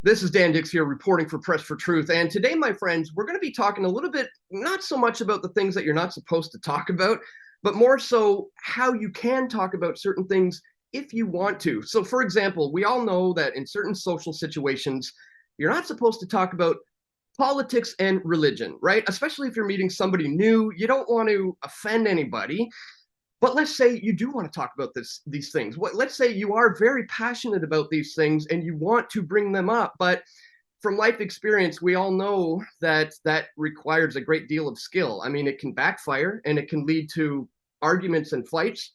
This is Dan Dix here reporting for Press for Truth. And today, my friends, we're going to be talking a little bit, not so much about the things that you're not supposed to talk about, but more so how you can talk about certain things if you want to. So, for example, we all know that in certain social situations, you're not supposed to talk about politics and religion, right? Especially if you're meeting somebody new, you don't want to offend anybody. But let's say you do want to talk about these things. Let's say you are very passionate about these things and you want to bring them up, but from life experience, we all know that that requires a great deal of skill. I mean, it can backfire and it can lead to arguments and fights,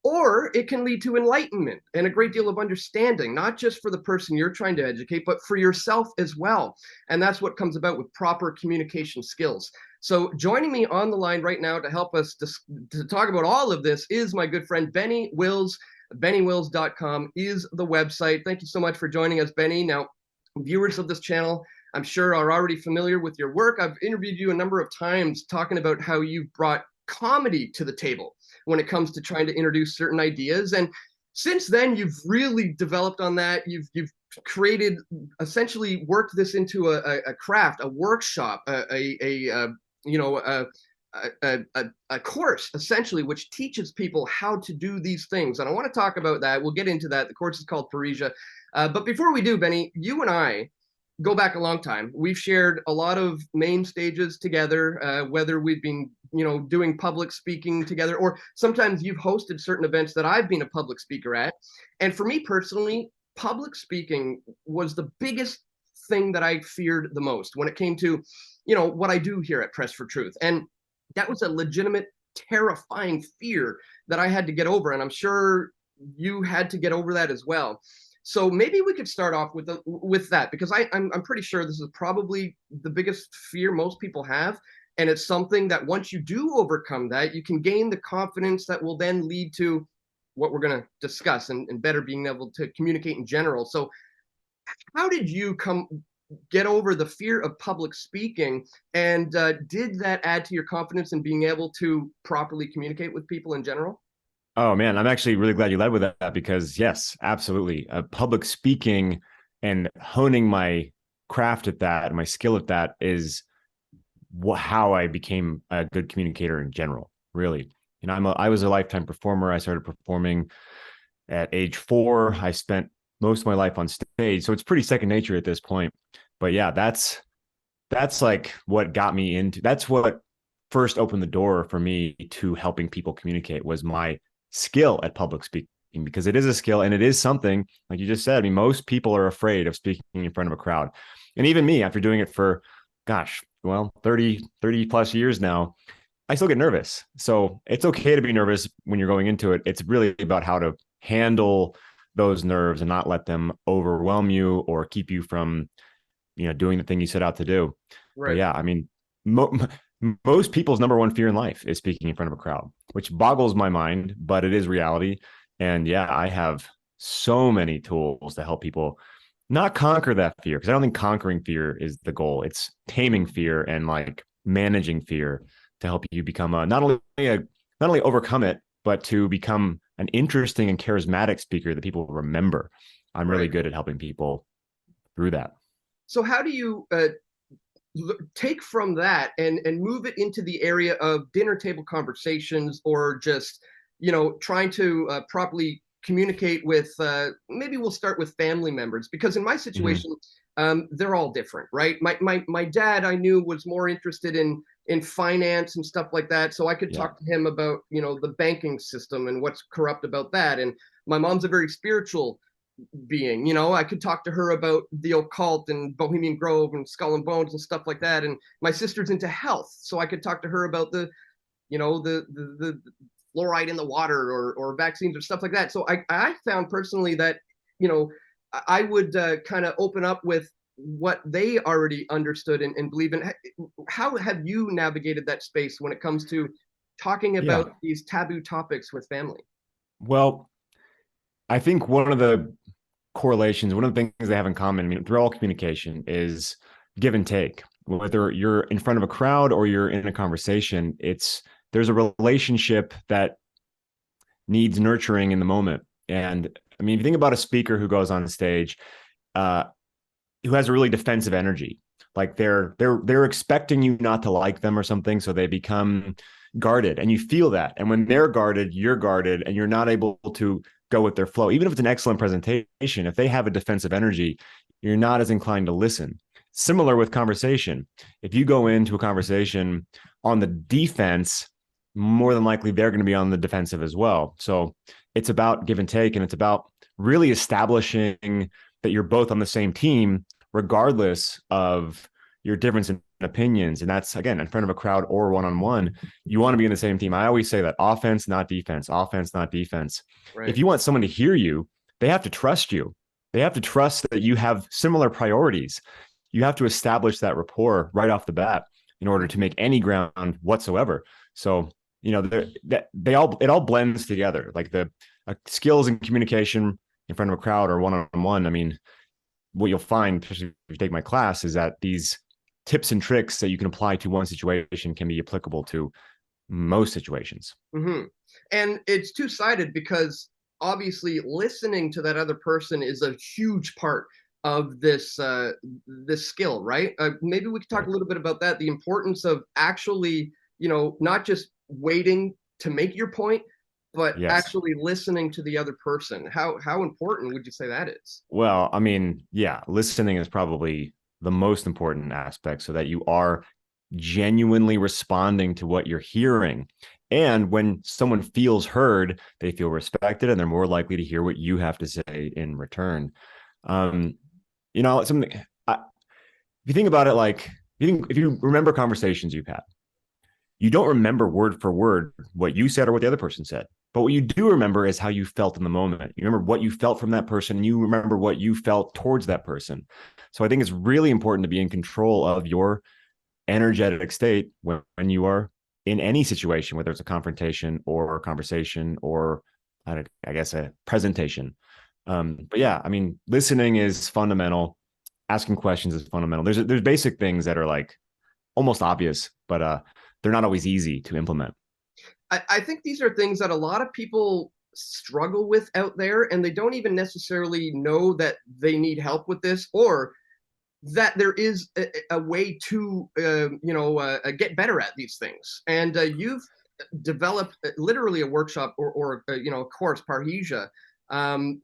or it can lead to enlightenment and a great deal of understanding, not just for the person you're trying to educate, but for yourself as well. And that's what comes about with proper communication skills. So joining me on the line right now to help us to talk about all of this is my good friend, Benny Wills. BennyWills.com is the website. Thank you so much for joining us, Benny. Now, viewers of this channel, I'm sure are already familiar with your work. I've interviewed you a number of times talking about how you've brought comedy to the table when it comes to trying to introduce certain ideas. And since then, you've really developed on that. You've created, essentially worked this into a craft, a workshop, a course essentially, which teaches people how to do these things. And I want to talk about that. We'll get into that. The course is called Parrhesia. But before we do, Benny, you and I go back a long time. We've shared a lot of main stages together, whether we've been, doing public speaking together, or sometimes you've hosted certain events that I've been a public speaker at. And for me personally, public speaking was the biggest thing that I feared the most when it came to, what I do here at Press for Truth. And that was a legitimate, terrifying fear that I had to get over. And I'm sure you had to get over that as well. So maybe we could start off with that, because I'm pretty sure this is probably the biggest fear most people have. And it's something that once you do overcome that, you can gain the confidence that will then lead to what we're going to discuss and better being able to communicate in general. So how did you get over the fear of public speaking, and did that add to your confidence in being able to properly communicate with people in general? Oh man, I'm actually really glad you led with that, because yes, absolutely. Public speaking and honing my craft at that, my skill at that is how I became a good communicator in general, really. I was a lifetime performer. I started performing at age 4. I spent most of my life on stage, so it's pretty second nature at this point. But yeah, that's like what got me into, that's what first opened the door for me to helping people communicate, was my skill at public speaking, because it is a skill and it is something, like you just said. I mean, most people are afraid of speaking in front of a crowd. And even me, after doing it for, 30 plus years now, I still get nervous. So it's okay to be nervous when you're going into it. It's really about how to handle those nerves and not let them overwhelm you or keep you from, doing the thing you set out to do. Right. But yeah, I mean, most people's number one fear in life is speaking in front of a crowd, which boggles my mind, but it is reality. And yeah, I have so many tools to help people not conquer that fear, because I don't think conquering fear is the goal. It's taming fear and like managing fear to help you become not only overcome it, but to become an interesting and charismatic speaker that people remember. I'm really good at helping people through that. So how do you take from that and move it into the area of dinner table conversations, or just, trying to properly communicate with, maybe we'll start with family members, because in my situation, they're all different, right? My dad, I knew, was more interested in finance and stuff like that. So I could talk to him about, the banking system and what's corrupt about that. And my mom's a very spiritual being, I could talk to her about the occult and Bohemian Grove and Skull and Bones and stuff like that. And my sister's into health, so I could talk to her about the fluoride in the water, or vaccines or stuff like that. So I found personally that, I would kind of open up with what they already understood and believe in. How have you navigated that space when it comes to talking about these taboo topics with family? Well, I think one of the correlations, one of the things they have in common, I mean, through all communication, is give and take. Whether you're in front of a crowd or you're in a conversation, there's a relationship that needs nurturing in the moment. And I mean, if you think about a speaker who goes on stage, who has a really defensive energy. Like they're expecting you not to like them or something, so they become guarded, and you feel that. And when they're guarded, you're guarded, and you're not able to go with their flow. Even if it's an excellent presentation, if they have a defensive energy, you're not as inclined to listen. Similar with conversation. If you go into a conversation on the defense, more than likely they're going to be on the defensive as well. So it's about give and take, and it's about really establishing that you're both on the same team, regardless of your difference in opinions. And that's, again, in front of a crowd or one-on-one, you want to be in the same team. I always say that offense, not defense, offense, not defense. Right. If you want someone to hear you, they have to trust you. They have to trust that you have similar priorities. You have to establish that rapport right off the bat in order to make any ground whatsoever. So, you know, it all blends together. Like the skills and communication in front of a crowd or one-on-one. I mean, what you'll find, especially if you take my class, is that these tips and tricks that you can apply to one situation can be applicable to most situations. Mm-hmm. And it's two-sided, because obviously listening to that other person is a huge part of this skill, right? Maybe we could talk a little bit about that, the importance of actually, not just waiting to make your point, but Yes. actually listening to the other person. How important would you say that is? Well, I mean, yeah, listening is probably the most important aspect, so that you are genuinely responding to what you're hearing. And when someone feels heard, they feel respected, and they're more likely to hear what you have to say in return. Um, something, if you think about it, like if you remember conversations you've had, you don't remember word for word what you said or what the other person said. But what you do remember is how you felt in the moment. You remember what you felt from that person, and you remember what you felt towards that person. So I think it's really important to be in control of your energetic state when you are in any situation, whether it's a confrontation or a conversation or, I guess, a presentation. But yeah, I mean, listening is fundamental. Asking questions is fundamental. There's basic things that are like almost obvious, but they're not always easy to implement. I think these are things that a lot of people struggle with out there, and they don't even know that they need help with this, or that there is a way to get better at these things. And you've developed literally a workshop, or a course, Parrhesia.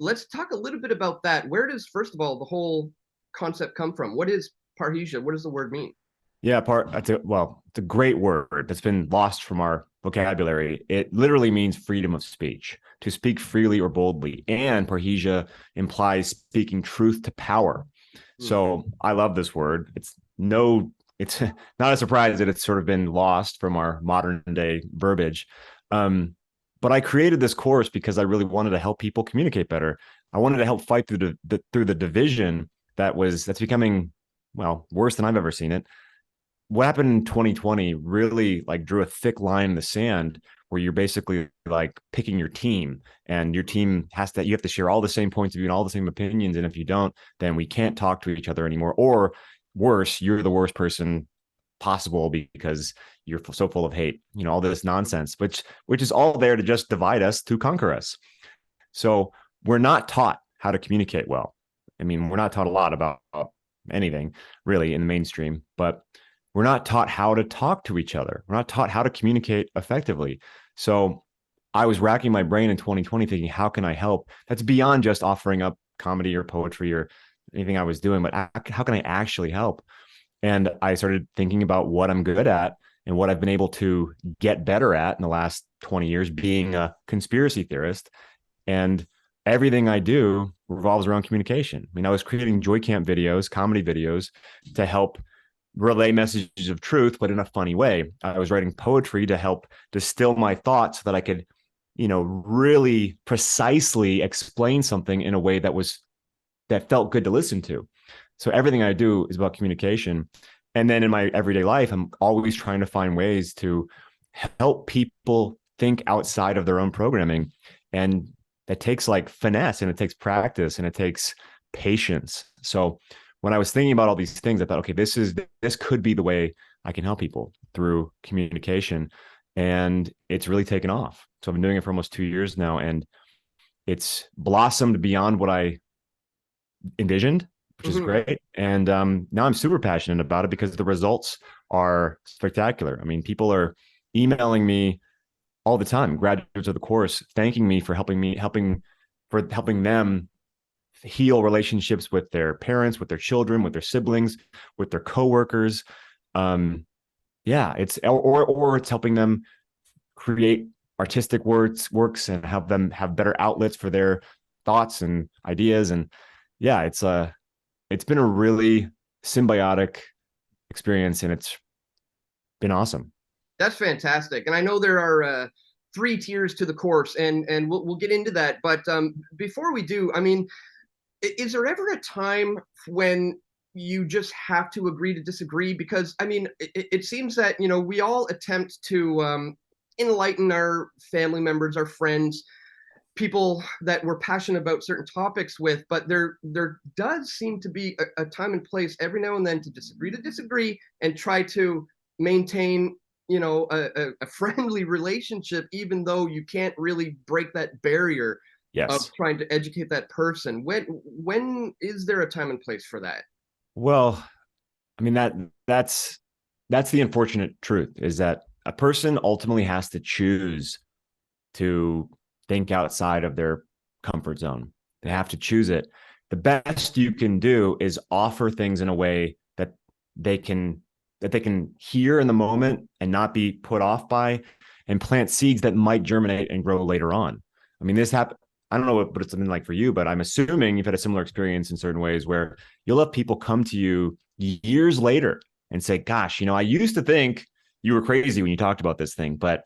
Let's talk a little bit about that. Where does, first of all, the whole concept come from? What is Parrhesia? What does the word mean? Yeah, it's a great word that's been lost from our vocabulary. It literally means freedom of speech, to speak freely or boldly. And Parrhesia implies speaking truth to power. So I love this word. It's not a surprise that it's sort of been lost from our modern day verbiage. But I created this course because I really wanted to help people communicate better. I wanted to help fight through the division that's becoming, well, worse than I've ever seen it. What happened in 2020 really like drew a thick line in the sand, where you're basically like picking your team, and your team you have to share all the same points of view and all the same opinions. And if you don't, then we can't talk to each other anymore. Or worse, you're the worst person possible because you're so full of hate, all this nonsense, which is all there to just divide us, to conquer us. So we're not taught how to communicate well. I mean, we're not taught a lot about anything really in the mainstream, but we're not taught how to talk to each other. We're not taught how to communicate effectively. So I was racking my brain in 2020 thinking, how can I help? That's beyond just offering up comedy or poetry or anything I was doing, but how can I actually help? And I started thinking about what I'm good at and what I've been able to get better at in the last 20 years, being a conspiracy theorist. And everything I do revolves around communication. I mean, I was creating Joy Camp videos, comedy videos, to help relay messages of truth, but in a funny way. I was writing poetry to help distill my thoughts so that I could, really precisely explain something in a way that felt good to listen to. So everything I do is about communication. And then in my everyday life, I'm always trying to find ways to help people think outside of their own programming. And that takes like finesse, and it takes practice, and it takes patience. So when I was thinking about all these things, I thought, okay, this could be the way I can help people through communication. And it's really taken off. So I've been doing it for almost 2 years now, and it's blossomed beyond what I envisioned. which is Mhm. great. And now I'm super passionate about it because the results are spectacular. I mean, people are emailing me all the time, graduates of the course, thanking me for helping them heal relationships with their parents, with their children, with their siblings, with their coworkers. Yeah, or it's helping them create artistic works and have them have better outlets for their thoughts and ideas. And yeah, it's been a really symbiotic experience, and it's been awesome. That's fantastic. And I know there are three tiers to the course, and we'll get into that. But before we do, I mean, is there ever a time when you just have to agree to disagree? Because I mean, it seems that we all attempt to enlighten our family members, our friends, people that we're passionate about certain topics with, but there does seem to be a time and place every now and then to disagree and try to maintain a friendly relationship, even though you can't really break that barrier of Yes. trying to educate that person. When is there a time and place for that? Well, I mean that's the unfortunate truth, is that a person ultimately has to choose to think outside of their comfort zone. They have to choose it. The best you can do is offer things in a way that they can hear in the moment and not be put off by, and plant seeds that might germinate and grow later on. I mean, this happened. I don't know what it's something like for you, but I'm assuming you've had a similar experience in certain ways where you'll have people come to you years later and say, gosh, I used to think you were crazy when you talked about this thing, but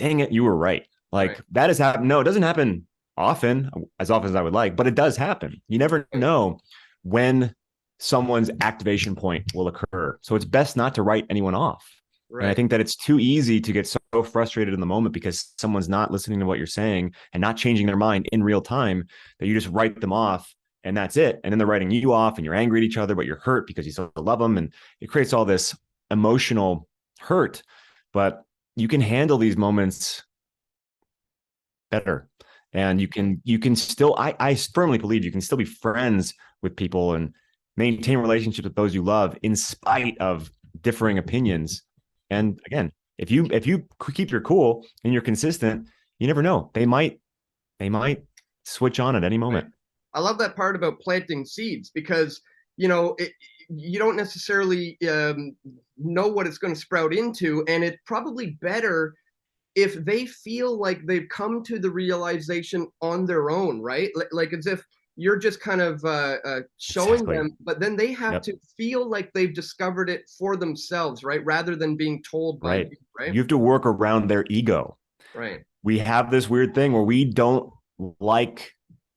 dang it, you were right. Right. Like that has happened. No, it doesn't happen often, as often as I would like, but it does happen. You never know when someone's activation point will occur. So it's best not to write anyone off. And I Right. think that it's too easy to get so frustrated in the moment because someone's not listening to what you're saying and not changing their mind in real time, that you just write them off and that's it. And then they're writing you off and you're angry at each other, but you're hurt because you still love them. And it creates all this emotional hurt. But you can handle these moments better, and you can still, I firmly believe you can still be friends with people and maintain relationships with those you love in spite of differing opinions. And again, if you keep your cool and you're consistent, you never know, they might switch on at any Right. moment. I love that part about planting seeds because you don't necessarily know what it's going to sprout into, and it's probably better if they feel like they've come to the realization on their own, right? Like as if you're just kind of showing Exactly. them, but then they have Yep. to feel like they've discovered it for themselves, right? Rather than being told by Right. you, right? You have to work around their ego. Right. We have this weird thing where we don't like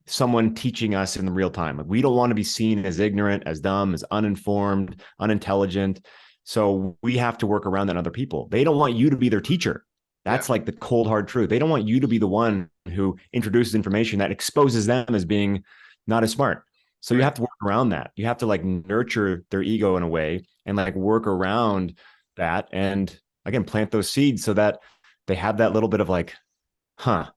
someone teaching us in real time. Like we don't want to be seen as ignorant, as dumb, as uninformed, unintelligent. So we have to work around that other people. They don't want you to be their teacher. Yeah. That's like the cold hard truth. They don't want you to be the one who introduces information that exposes them as being not as smart. So you Right. have to work around that. You have to like nurture their ego in a way and like work around that, and again plant those seeds so that they have that little bit of like, huh,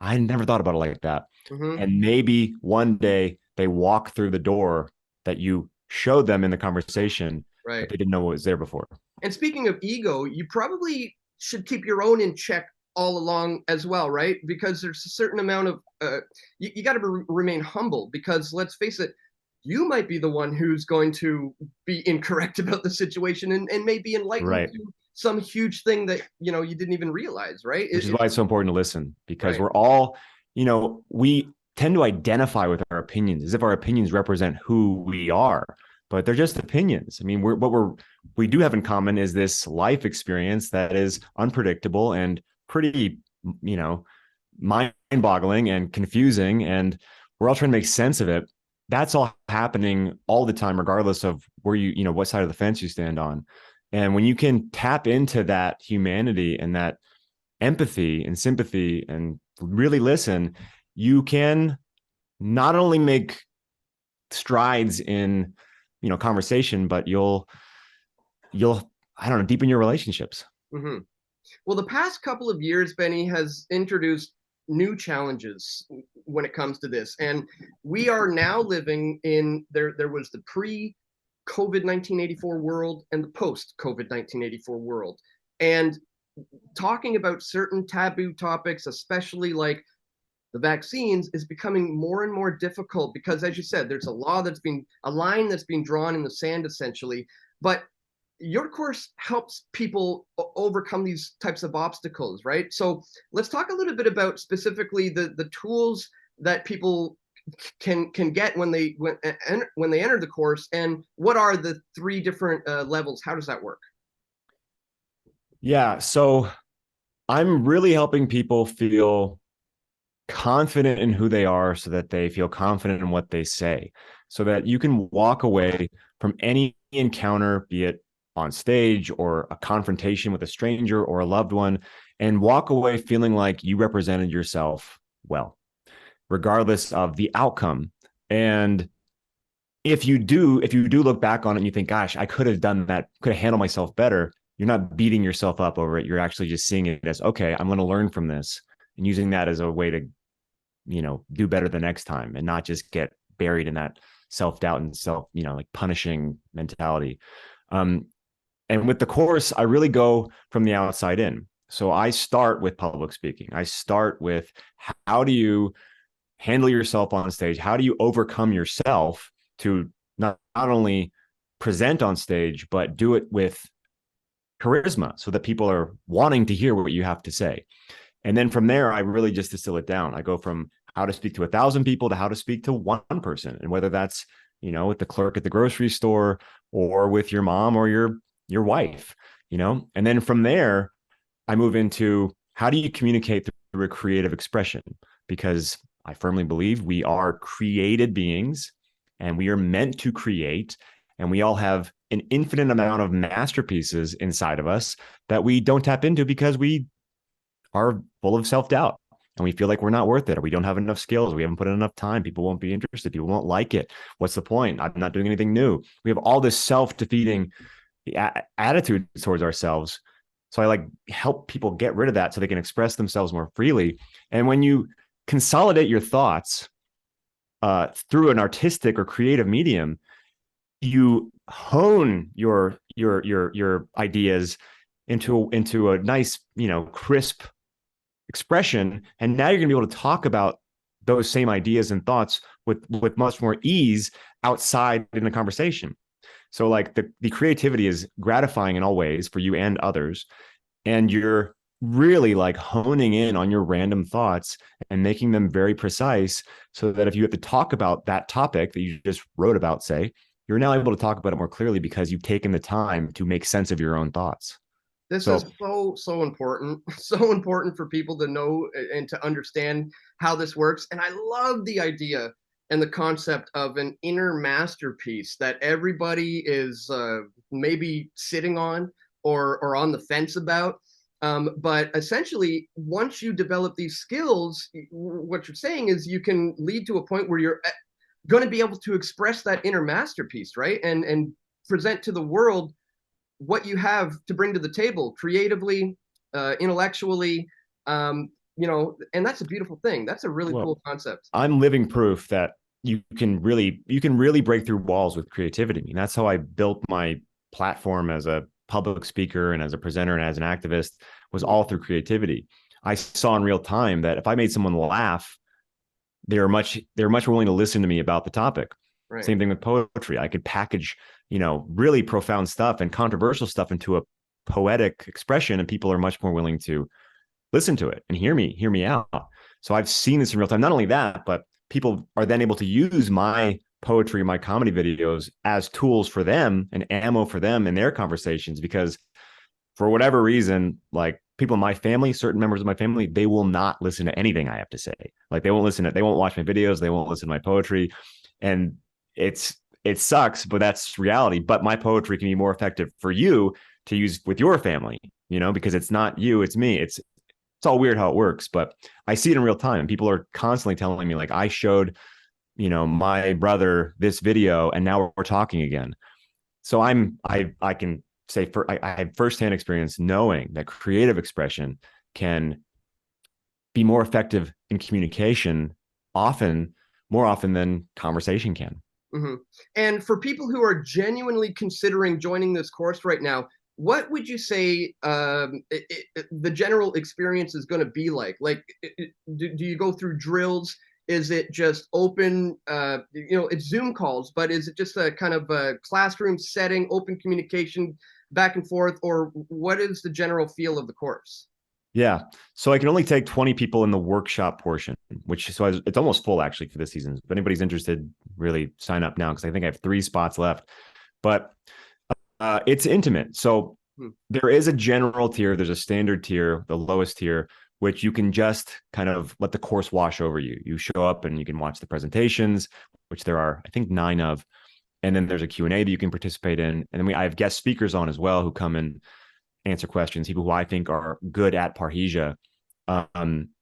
I never thought about it like that. Mm-hmm. And maybe one day they walk through the door that you showed them in the conversation that Right. they didn't know was there before. And speaking of ego, you probably should keep your own in check all along as well, right? Because there's a certain amount of you got to remain humble because let's face it, you might be the one who's going to be incorrect about the situation and maybe enlightened Right. to some huge thing that you didn't even realize, right? Which is why it's so important to listen, because Right, we're all, we tend to identify with our opinions as if our opinions represent who we are, but they're just opinions. I mean, we do have in common is this life experience that is unpredictable and pretty, you know, mind-boggling and confusing, and we're all trying to make sense of it. That's all happening all the time, regardless of where what side of the fence you stand on. And when you can tap into that humanity and that empathy and sympathy and really listen, you can not only make strides in conversation, but you'll I don't know, deepen your relationships. mm-hmm. Well, the past couple of years, Benny has introduced new challenges when it comes to this. And we are now living in there was the pre-COVID 1984 world and the post-COVID 1984 world. And talking about certain taboo topics, especially like the vaccines, is becoming more and more difficult because, as you said, there's a line that's being drawn in the sand essentially. But your course helps people overcome these types of obstacles, right? So let's talk a little bit about specifically the tools that people can get when they enter the course, and what are the three different levels? How does that work? Yeah. So I'm really helping people feel confident in who they are so that they feel confident in what they say, so that you can walk away from any encounter, be it on stage or a confrontation with a stranger or a loved one, and walk away feeling like you represented yourself well, regardless of the outcome. And if you do look back on it and you think, gosh, I could have done that, could have handled myself better, you're not beating yourself up over it. You're actually just seeing it as, okay, I'm going to learn from this and using that as a way to, do better the next time and not just get buried in that self-doubt and like punishing mentality. And with the course, I really go from the outside in. So I start with public speaking. I start with, how do you handle yourself on stage? How do you overcome yourself to not only present on stage, but do it with charisma so that people are wanting to hear what you have to say? And then from there, I really just distill it down. I go from how to speak to 1,000 people to how to speak to one person. And whether that's, with the clerk at the grocery store or with your mom or your wife, and then from there, I move into, how do you communicate through a creative expression? Because I firmly believe we are created beings and we are meant to create. And we all have an infinite amount of masterpieces inside of us that we don't tap into because we are full of self-doubt and we feel like we're not worth it, or we don't have enough skills. We haven't put in enough time. People won't be interested. People won't like it. What's the point? I'm not doing anything new. We have all this self-defeating attitude towards ourselves. So I like help people get rid of that so they can express themselves more freely. And when you consolidate your thoughts through an artistic or creative medium, you hone your ideas into a nice, crisp expression. And now you're going to be able to talk about those same ideas and thoughts with much more ease outside in a conversation. So like the creativity is gratifying in all ways for you and others. And you're really like honing in on your random thoughts and making them very precise so that if you have to talk about that topic that you just wrote about, say, you're now able to talk about it more clearly because you've taken the time to make sense of your own thoughts. This is so important, so important for people to know and to understand how this works. And I love the idea and the concept of an inner masterpiece that everybody is maybe sitting on or on the fence about. But essentially, once you develop these skills, what you're saying is you can lead to a point where you're going to be able to express that inner masterpiece, right? And present to the world what you have to bring to the table creatively, intellectually, and that's a beautiful thing. That's a really cool concept. I'm living proof that you can really break through walls with creativity. I mean, that's how I built my platform as a public speaker and as a presenter and as an activist, was all through creativity. I saw in real time that if I made someone laugh, they're much more willing to listen to me about the topic. Right. Same thing with poetry. I could package, really profound stuff and controversial stuff into a poetic expression, and people are much more willing to listen to it and hear me out. So I've seen this in real time. Not only that, but people are then able to use my poetry, my comedy videos as tools for them and ammo for them in their conversations, because for whatever reason, like people in my family, certain members of my family, they will not listen to anything I have to say. Like they won't watch my videos. They won't listen to my poetry. And it sucks, but that's reality. But my poetry can be more effective for you to use with your family, because it's not you, it's me. It's all weird how it works, but I see it in real time. People are constantly telling me, like, I showed, my brother this video and now we're talking again. So I can say I have firsthand experience knowing that creative expression can be more effective in communication often, more often than conversation can. Mm-hmm. And for people who are genuinely considering joining this course right now, what would you say the general experience is going to be like? Like, do you go through drills? Is it just open, it's Zoom calls, but is it just a kind of a classroom setting, open communication back and forth, or what is the general feel of the course? Yeah. So I can only take 20 people in the workshop portion, which so it's almost full actually for this season. If anybody's interested, really sign up now because I think I have 3 spots left. But it's intimate. So Hmm. there is a general tier, there's a standard tier, the lowest tier, which you can just kind of let the course wash over you. You show up and you can watch the presentations, which there are, I think, 9 of. And then there's a Q&A that you can participate in. And then I have guest speakers on as well who come and answer questions, people who I think are good at Parrhesia.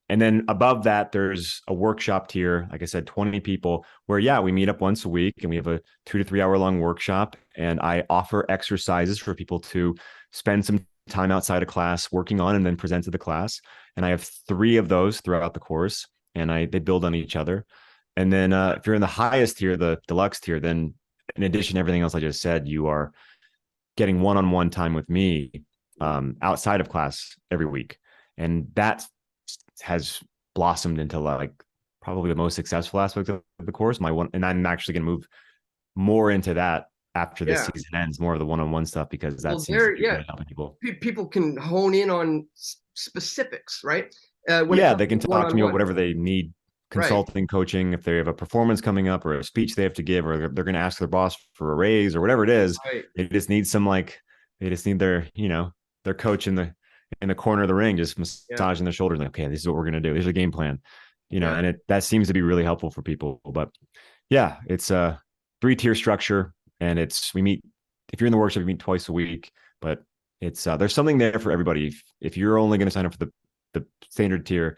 And then above that, there's a workshop tier, like I said, 20 people where, yeah, we meet up once a week and we have a 2 to 3 hour long workshop. And I offer exercises for people to spend some time outside of class working on and then present to the class. And I have 3 of those throughout the course and they build on each other. And then if you're in the highest tier, the deluxe tier, then in addition to everything else I just said, you are getting one-on-one time with me outside of class every week. And that has blossomed into like probably the most successful aspect of the course. And I'm actually going to move more into that after this Yeah. season ends, more of the one-on-one stuff, because that Well, seems to there, be yeah, really helping people. people can hone in on specifics, right? When it Yeah, comes they to can talk to me about one-on-one, whatever they need, right? consulting, coaching, if they have a performance coming up or a speech they have to give, or they're going to ask their boss for a raise or whatever it is. Right. They just need they just need their coach in the corner of the ring, just Yeah. massaging their shoulders. Like, okay, this is what we're going to do. Here's a game plan, Yeah. and that seems to be really helpful for people. But yeah, it's a 3-tier structure and we meet, if you're in the workshop, you meet twice a week, but it's, there's something there for everybody. If you're only going to sign up for the standard tier,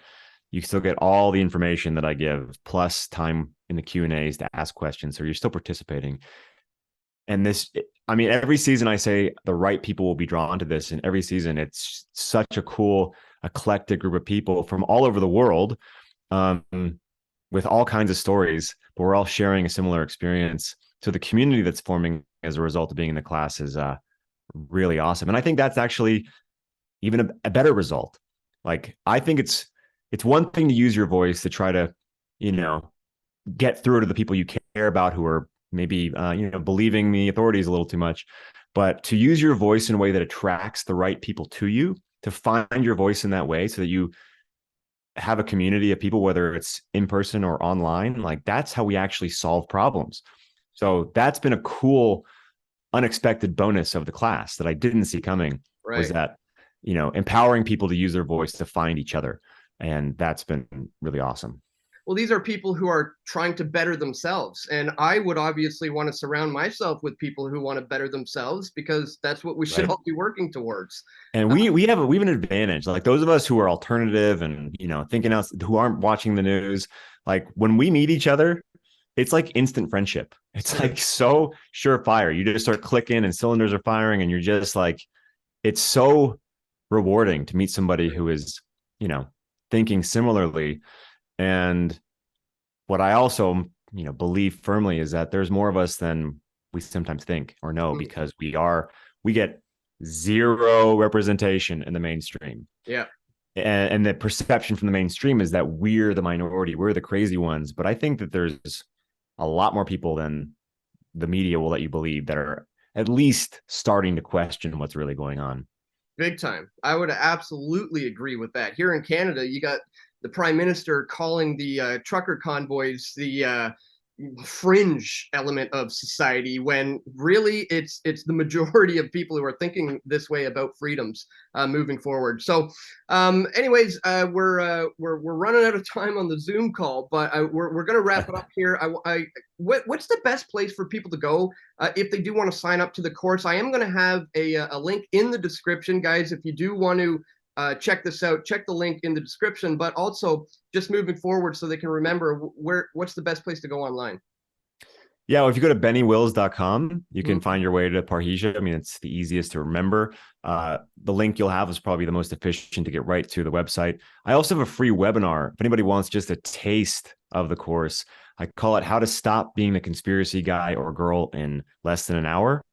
you still get all the information that I give, plus time in the Q&As to ask questions. So you're still participating. And I mean, every season I say the right people will be drawn to this. And every season it's such a cool, eclectic group of people from all over the world, um, with all kinds of stories, but we're all sharing a similar experience. So the community that's forming as a result of being in the class is really awesome. And I think that's actually even a better result. Like, I think it's one thing to use your voice to try to, you know, get through to the people you care about who are maybe, believing the authorities a little too much, but to use your voice in a way that attracts the right people to you, to find your voice in that way so that you have a community of people, whether it's in person or online, like that's how we actually solve problems. So that's been a cool, unexpected bonus of the class that I didn't see coming, was Right. that, empowering people to use their voice to find each other. And that's been really awesome. Well, these are people who are trying to better themselves. And I would obviously want to surround myself with people who want to better themselves because that's what we should Right. all be working towards. And we have an advantage. Like those of us who are alternative and thinking else, who aren't watching the news, like when we meet each other, it's like instant friendship. It's like so surefire. You just start clicking and cylinders are firing, and you're just like, it's so rewarding to meet somebody who is, thinking similarly. And what I also, believe firmly is that there's more of us than we sometimes think or know, because we get zero representation in the mainstream. Yeah. And the perception from the mainstream is that we're the minority, we're the crazy ones. But I think that there's a lot more people than the media will let you believe that are at least starting to question what's really going on. Big time. I would absolutely agree with that. Here in Canada, you got the prime minister calling the trucker convoys the fringe element of society, when really it's the majority of people who are thinking this way about freedoms moving forward. So, anyways, we're running out of time on the Zoom call, but we're going to wrap it up here. What's the best place for people to go if they do want to sign up to the course? I am going to have a link in the description, guys. If you do want to check this out, check the link in the description, but also just moving forward so they can remember what's the best place to go online. Yeah, well, if you go to bennywills.com, you can find your way to Parrhesia. I mean, it's the easiest to remember. The link you'll have is probably the most efficient to get right to the website. I also have a free webinar. If anybody wants just a taste of the course, I call it How to Stop Being the Conspiracy Guy or Girl in Less Than an Hour.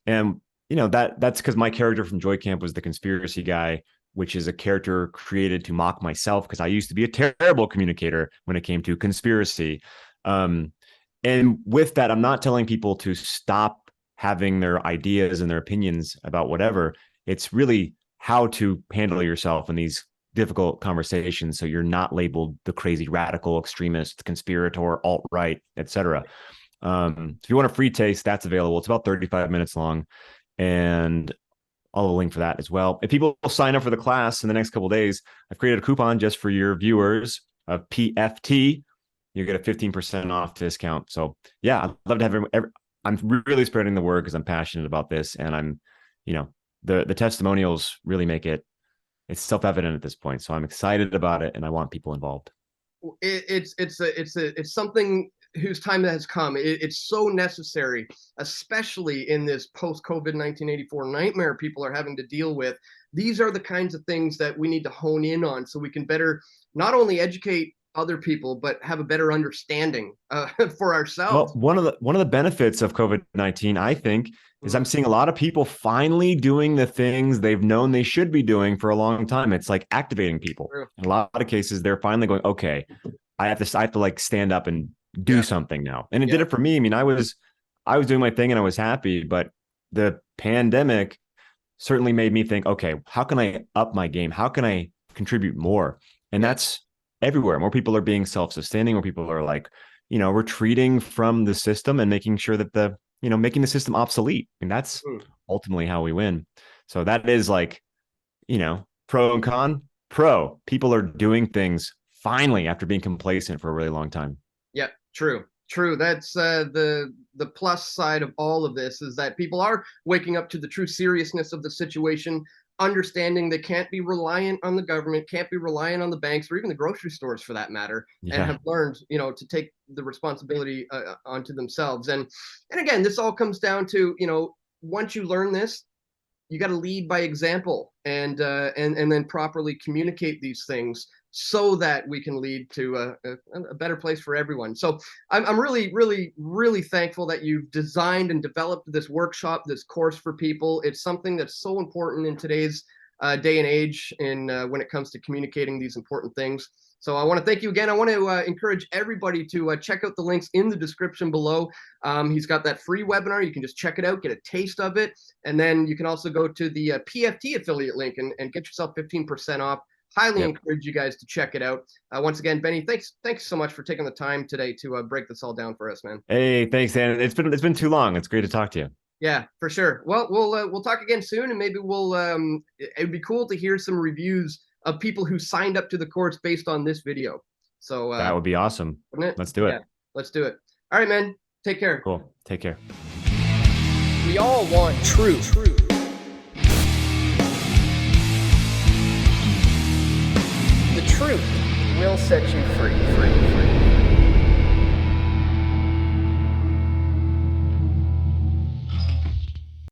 And, that's because my character from Joy Camp was the conspiracy guy, which is a character created to mock myself because I used to be a terrible communicator when it came to conspiracy. And with that, I'm not telling people to stop having their ideas and their opinions about whatever. It's really how to handle yourself in these difficult conversations so you're not labeled the crazy radical extremist, conspirator, alt-right, etc. If you want a free taste, that's available. It's about 35 minutes long. And I'll have a link for that as well. If people sign up for the class in the next couple of days, I've created a coupon just for your viewers of PFT. You get a 15% off discount. So yeah, I'd love to have I'm really spreading the word because I'm passionate about this, and I'm, the testimonials really make it's self-evident at this point. So I'm excited about it, and I want people involved. It's something whose time has come. It's so necessary, especially in this post-COVID 1984 nightmare people are having to deal with. These are the kinds of things that we need to hone in on so we can better not only educate other people, but have a better understanding for ourselves. Well, one of the benefits of COVID-19, I think, is I'm seeing a lot of people finally doing the things they've known they should be doing for a long time. It's like activating people. True. In a lot of cases, they're finally going, okay, I have to like stand up and do something now. And it did it for me. I mean, I was doing my thing and I was happy, but the pandemic certainly made me think, okay, how can I up my game? How can I contribute more? And that's everywhere. More people are being self-sustaining, more people are like, retreating from the system and making sure that making the system obsolete. And that's ultimately how we win. So that is like, pro and con. Pro, people are doing things finally after being complacent for a really long time. Yeah, true. That's the plus side of all of this, is that people are waking up to the true seriousness of the situation, understanding they can't be reliant on the government, can't be reliant on the banks, or even the grocery stores for that matter, and have learned, to take the responsibility onto themselves. And again, this all comes down to, once you learn this, you got to lead by example, and then properly communicate these things so that we can lead to a better place for everyone. So I'm really, really, really thankful that you've designed and developed this workshop, this course for people. It's something that's so important in today's day and age when it comes to communicating these important things. So I want to thank you again. I want to encourage everybody to check out the links in the description below. He's got that free webinar. You can just check it out, get a taste of it. And then you can also go to the PFT affiliate link and get yourself 15% off. Highly encourage you guys to check it out. Once again, Benny, thanks so much for taking the time today to break this all down for us, man. Hey, thanks, Dan. It's been too long. It's great to talk to you. Yeah, for sure. Well, we'll talk again soon, and maybe it'd be cool to hear some reviews of people who signed up to the course based on this video. So that would be awesome. Wouldn't it? Let's do it. Yeah, let's do it. All right, man. Take care. Cool. Take care. We all want truth. The truth will set you free.